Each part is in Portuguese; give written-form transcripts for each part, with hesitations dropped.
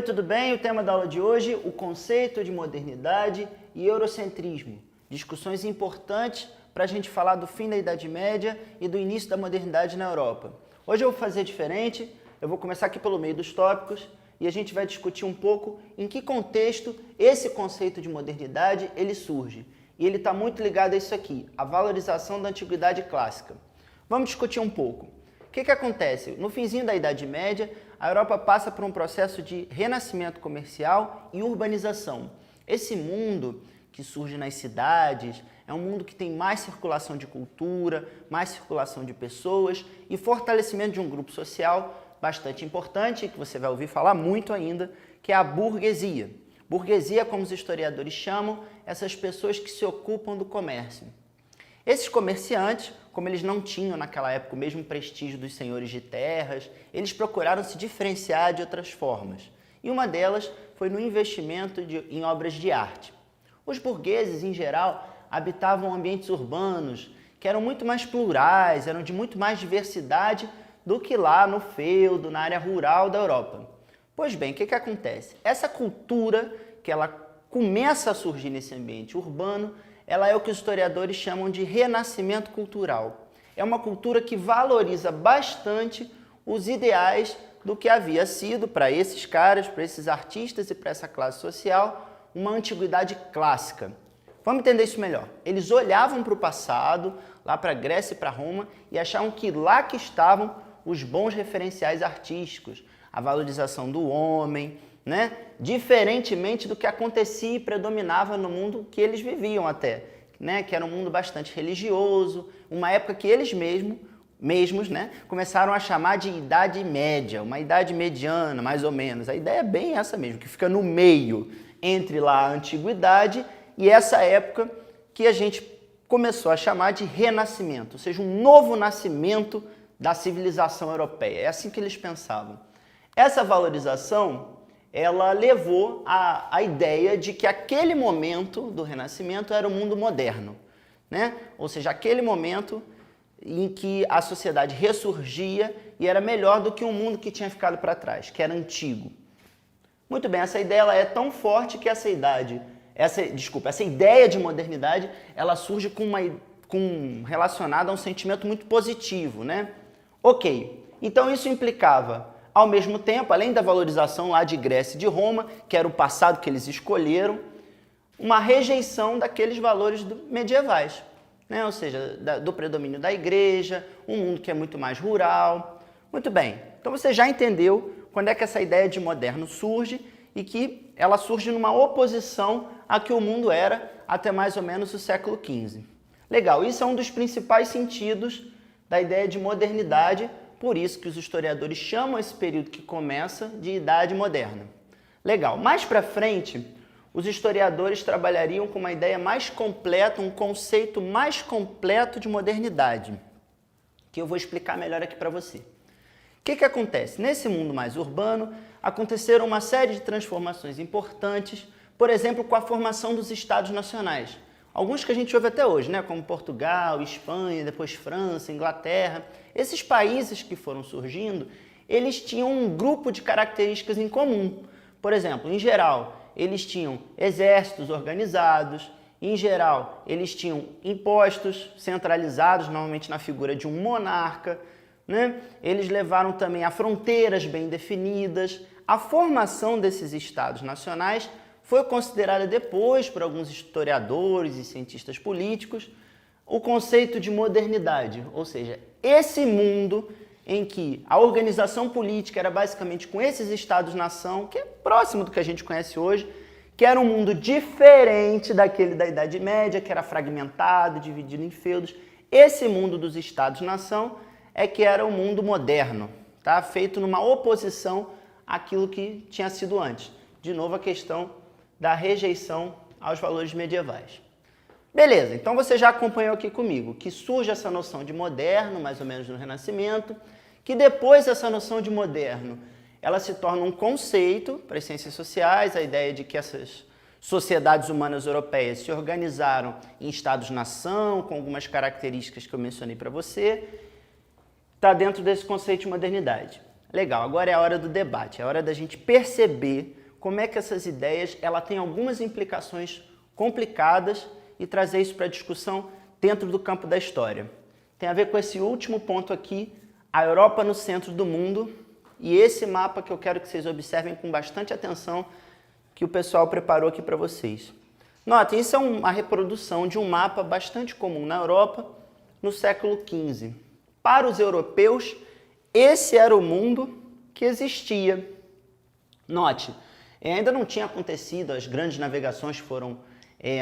tudo bem? O tema da aula de hoje, o conceito de modernidade e eurocentrismo. Discussões importantes para a gente falar do fim da Idade Média e do início da modernidade na Europa. Hoje eu vou fazer diferente, eu vou começar aqui pelo meio dos tópicos e a gente vai discutir um pouco em que contexto esse conceito de modernidade ele surge. E ele está muito ligado a isso aqui, a valorização da antiguidade clássica. Vamos discutir um pouco. O que acontece? No finzinho da Idade Média, a Europa passa por um processo de renascimento comercial e urbanização. Esse mundo que surge nas cidades é um mundo que tem mais circulação de cultura, mais circulação de pessoas e fortalecimento de um grupo social bastante importante, que você vai ouvir falar muito ainda, que é a burguesia. Burguesia, como os historiadores chamam, essas pessoas que se ocupam do comércio. Esses comerciantes, como eles não tinham naquela época o mesmo prestígio dos senhores de terras, eles procuraram se diferenciar de outras formas. E uma delas foi no investimento em obras de arte. Os burgueses, em geral, habitavam ambientes urbanos que eram muito mais plurais, eram de muito mais diversidade do que lá no feudo, na área rural da Europa. Pois bem, o que acontece? Essa cultura que ela começa a surgir nesse ambiente urbano, ela é o que os historiadores chamam de renascimento cultural. É uma cultura que valoriza bastante os ideais do que havia sido para esses caras, para esses artistas e para essa classe social, uma antiguidade clássica. Vamos entender isso melhor. Eles olhavam para o passado, lá para a Grécia e para Roma, e achavam que lá que estavam os bons referenciais artísticos, a valorização do homem, né? Diferentemente do que acontecia e predominava no mundo que eles viviam até, né? Que era um mundo bastante religioso, uma época que eles mesmos, né? Começaram a chamar de Idade Média, uma idade mediana, mais ou menos. A ideia é bem essa mesmo, que fica no meio entre lá a Antiguidade e essa época que a gente começou a chamar de Renascimento, ou seja, um novo nascimento da civilização europeia. É assim que eles pensavam. Essa valorização ela levou à ideia de que aquele momento do Renascimento era o mundo moderno, né? Ou seja, aquele momento em que a sociedade ressurgia e era melhor do que um mundo que tinha ficado para trás, que era antigo. Muito bem, essa ideia ela é tão forte que essa ideia de modernidade ela surge relacionada a um sentimento muito positivo, né? Ok, então isso implicava ao mesmo tempo, além da valorização lá de Grécia e de Roma, que era o passado que eles escolheram, uma rejeição daqueles valores medievais, né? Ou seja, do predomínio da igreja, um mundo que é muito mais rural. Muito bem, então você já entendeu quando é que essa ideia de moderno surge e que ela surge numa oposição a que o mundo era até mais ou menos o século XV. Legal, isso é um dos principais sentidos da ideia de modernidade, por isso que os historiadores chamam esse período que começa de Idade Moderna. Legal. Mais para frente, os historiadores trabalhariam com uma ideia mais completa, um conceito mais completo de modernidade, que eu vou explicar melhor aqui para você. O que acontece? Nesse mundo mais urbano, aconteceram uma série de transformações importantes, por exemplo, com a formação dos Estados Nacionais. Alguns que a gente ouve até hoje, né? Como Portugal, Espanha, depois França, Inglaterra. Esses países que foram surgindo, eles tinham um grupo de características em comum. Por exemplo, em geral, eles tinham exércitos organizados, em geral, eles tinham impostos centralizados, normalmente na figura de um monarca, né? Eles levaram também a fronteiras bem definidas. A formação desses estados nacionais foi considerada depois por alguns historiadores e cientistas políticos o conceito de modernidade, ou seja, esse mundo em que a organização política era basicamente com esses estados-nação, que é próximo do que a gente conhece hoje, que era um mundo diferente daquele da Idade Média, que era fragmentado, dividido em feudos. Esse mundo dos estados-nação é que era o mundo moderno, tá? Feito numa oposição àquilo que tinha sido antes. De novo, a questão da rejeição aos valores medievais. Beleza, então você já acompanhou aqui comigo que surge essa noção de moderno, mais ou menos no Renascimento, que depois essa noção de moderno, ela se torna um conceito para as ciências sociais, a ideia de que essas sociedades humanas europeias se organizaram em estados-nação, com algumas características que eu mencionei para você, está dentro desse conceito de modernidade. Legal, agora é a hora do debate, é a hora da gente perceber como é que essas ideias ela tem algumas implicações complicadas e trazer isso para a discussão dentro do campo da história. Tem a ver com esse último ponto aqui, a Europa no centro do mundo, e esse mapa que eu quero que vocês observem com bastante atenção, que o pessoal preparou aqui para vocês. Notem, isso é uma reprodução de um mapa bastante comum na Europa no século XV. Para os europeus, esse era o mundo que existia. Note, ainda não tinha acontecido, as grandes navegações foram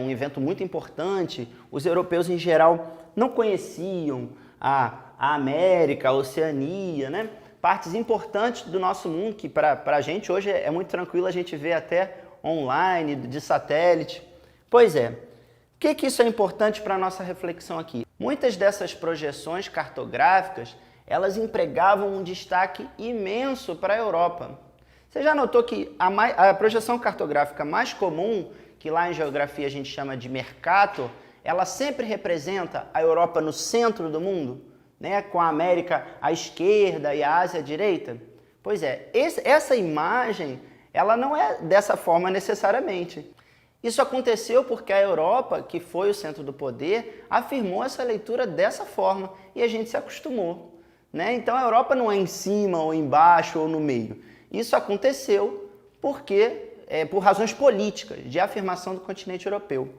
um evento muito importante, os europeus em geral não conheciam a América, a Oceania, né? Partes importantes do nosso mundo, que para a gente hoje é muito tranquilo, a gente vê até online, de satélite. Pois é, o que isso é importante para a nossa reflexão aqui? Muitas dessas projeções cartográficas, elas empregavam um destaque imenso para a Europa. Você já notou que a projeção cartográfica mais comum, que lá em geografia a gente chama de Mercator, ela sempre representa a Europa no centro do mundo, né? Com a América à esquerda e a Ásia à direita? Pois é, essa imagem ela não é dessa forma necessariamente. Isso aconteceu porque a Europa, que foi o centro do poder, afirmou essa leitura dessa forma e a gente se acostumou, né? Então a Europa não é em cima ou embaixo ou no meio. Isso aconteceu porque, por razões políticas, de afirmação do continente europeu.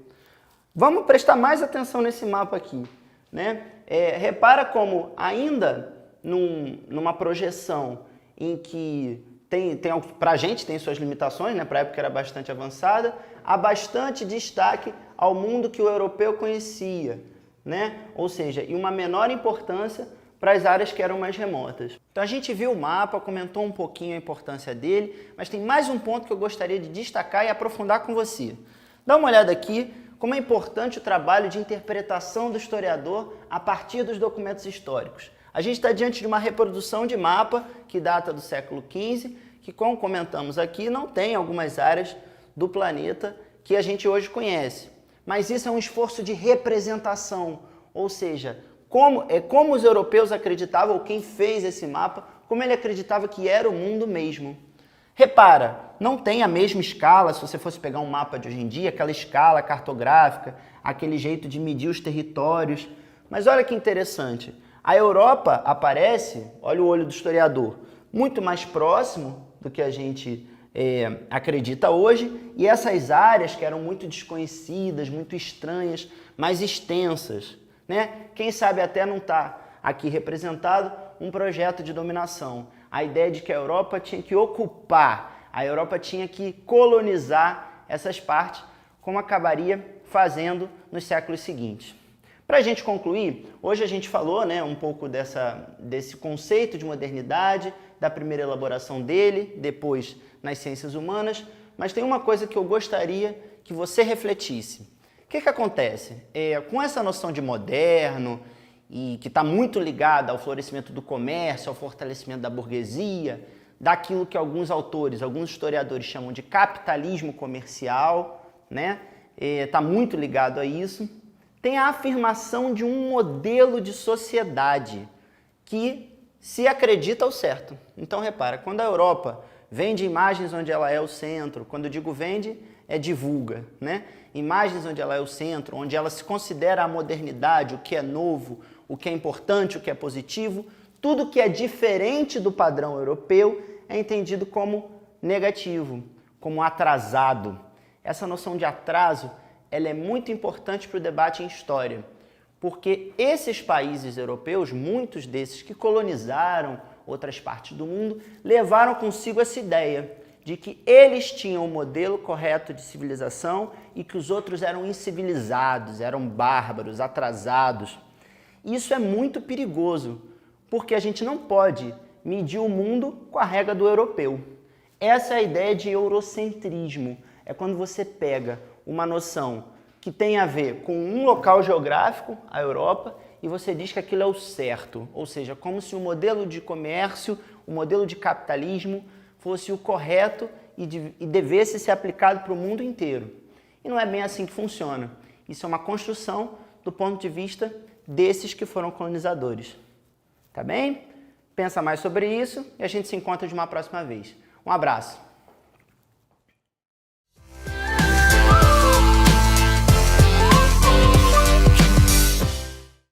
Vamos prestar mais atenção nesse mapa aqui, né? Repara como ainda numa projeção em que para a gente tem suas limitações, né? Para a época era bastante avançada, há bastante destaque ao mundo que o europeu conhecia, né? Ou seja, e uma menor importância para as áreas que eram mais remotas. Então a gente viu o mapa, comentou um pouquinho a importância dele, mas tem mais um ponto que eu gostaria de destacar e aprofundar com você. Dá uma olhada aqui como é importante o trabalho de interpretação do historiador a partir dos documentos históricos. A gente está diante de uma reprodução de mapa que data do século XV, que, como comentamos aqui, não tem algumas áreas do planeta que a gente hoje conhece. Mas isso é um esforço de representação, ou seja, como os europeus acreditavam, ou quem fez esse mapa, como ele acreditava que era o mundo mesmo. Repara, não tem a mesma escala, se você fosse pegar um mapa de hoje em dia, aquela escala cartográfica, aquele jeito de medir os territórios. Mas olha que interessante, a Europa aparece, olha o olho do historiador, muito mais próximo do que a gente acredita hoje, e essas áreas que eram muito desconhecidas, muito estranhas, mais extensas, né? Quem sabe até não está aqui representado um projeto de dominação. A ideia de que a Europa tinha que ocupar, a Europa tinha que colonizar essas partes, como acabaria fazendo nos séculos seguintes. Para a gente concluir, hoje a gente falou, né, um pouco desse conceito de modernidade, da primeira elaboração dele, depois nas ciências humanas, mas tem uma coisa que eu gostaria que você refletisse. O que acontece? Com essa noção de moderno, e que está muito ligada ao florescimento do comércio, ao fortalecimento da burguesia, daquilo que alguns autores, alguns historiadores chamam de capitalismo comercial, né? Está muito ligado a isso. Tem a afirmação de um modelo de sociedade que se acredita ao certo. Então, repara, quando a Europa vende imagens onde ela é o centro, quando eu digo vende, é divulga, né? Imagens onde ela é o centro, onde ela se considera a modernidade, o que é novo, o que é importante, o que é positivo, tudo que é diferente do padrão europeu é entendido como negativo, como atrasado. Essa noção de atraso ela é muito importante para o debate em história, porque esses países europeus, muitos desses que colonizaram outras partes do mundo, levaram consigo essa ideia de que eles tinham o modelo correto de civilização e que os outros eram incivilizados, eram bárbaros, atrasados. Isso é muito perigoso, porque a gente não pode medir o mundo com a regra do europeu. Essa é a ideia de eurocentrismo. É quando você pega uma noção que tem a ver com um local geográfico, a Europa, e você diz que aquilo é o certo. Ou seja, como se o modelo de comércio, o modelo de capitalismo fosse o correto e devesse ser aplicado para o mundo inteiro. E não é bem assim que funciona. Isso é uma construção do ponto de vista desses que foram colonizadores. Tá bem? Pensa mais sobre isso e a gente se encontra de uma próxima vez. Um abraço!